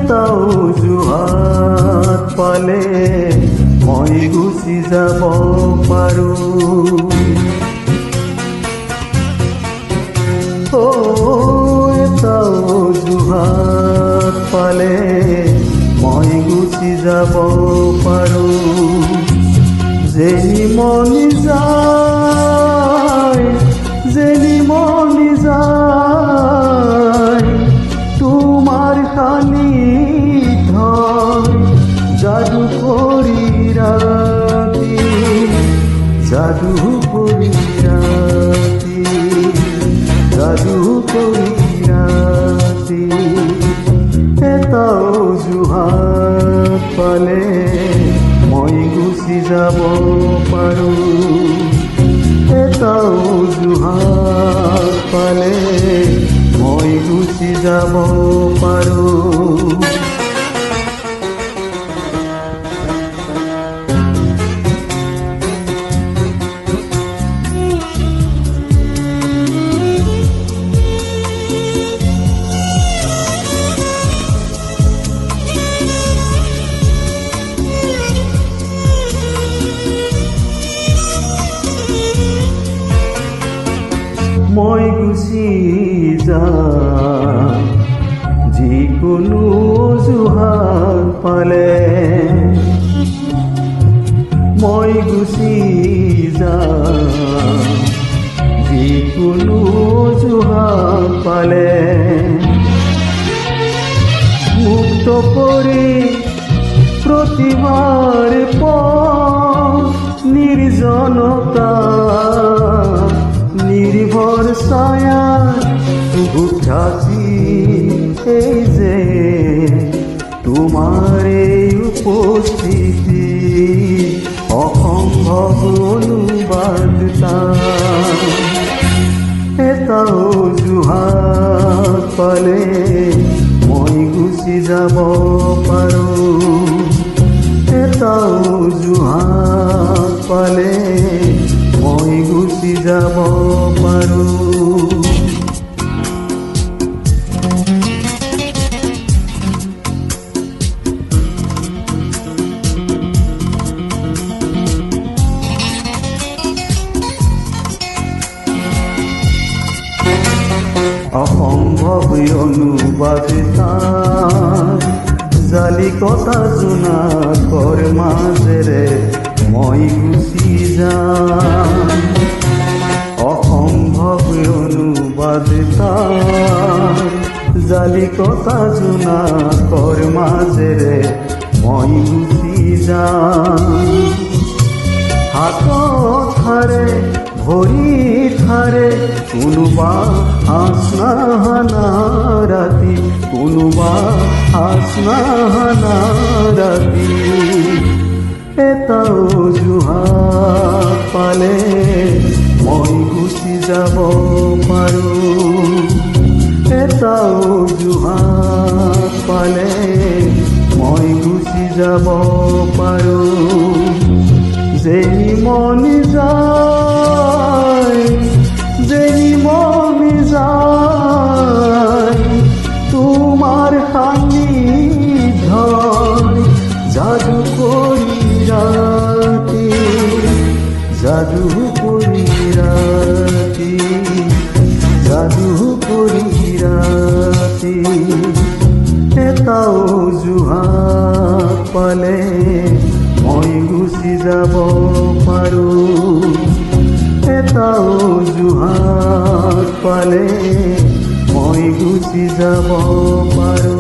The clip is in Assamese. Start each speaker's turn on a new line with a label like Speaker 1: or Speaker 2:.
Speaker 1: এটাও জুহাত পালে মই গুচি যাব পাৰো। এটাও জুহাত পালে মই গুচি যাব পাৰো। যেনি মনি যায়, যেনি মনি যায়, তোমার সান্নিধ্যই জাদু করি রাতি, জাদু করি রাতি, জাদু করি রাতি। এটাও জুহাত পালে মই গুচি যাব পাৰো। এটাও জুহাত পালে মই গুচি যাব পাৰো। মই গুচি যাম যিকোনো অজুহাত পালে, মই গুচি যাম যিকোনো অজুহাত পালে। মুক্ত কৰি প্ৰতিবাৰ পথ নিৰ্জনতা, নির্ভর ছায়া উঠাছি এই যে তোমার এই উপস্থিতি, অসম্ভব অনুবাদতা। এটাও জুহাত পালে মই গুচি যাব পাৰো। এটাও জুহাত পালে মই গুচি যাব পাৰো। অসম্ভৱ অনুবাদিতা জালি কথা জোনা কৰ মাজেৰে মই গুচি যাম। অসম্ভৱ অনুবাদিতা জালি কথা জোনা কৰ মাজেৰে মই গুচি যাম। হাতত হাৰে ভৰিত হাৰে কোনোবা হাসনা ৰাতি, কোনোবা হাসনা ৰাতি। এটাও জুহাত পালে মই গুচি যাব পাৰো। এটাও জুহাত পালে মই গুচি যাব পাৰো। যেনি মনি যায়, যেনি মনি যায়, তোমার সান্নিধ্যই জাদু করি রাতি, জাদু করি রাতি, জাদু করি রাতি। এটাও জুহাত পালে মই গুচি যাব পাৰো। এটাও জুহাত পালে মই গুচি যাব পাৰো।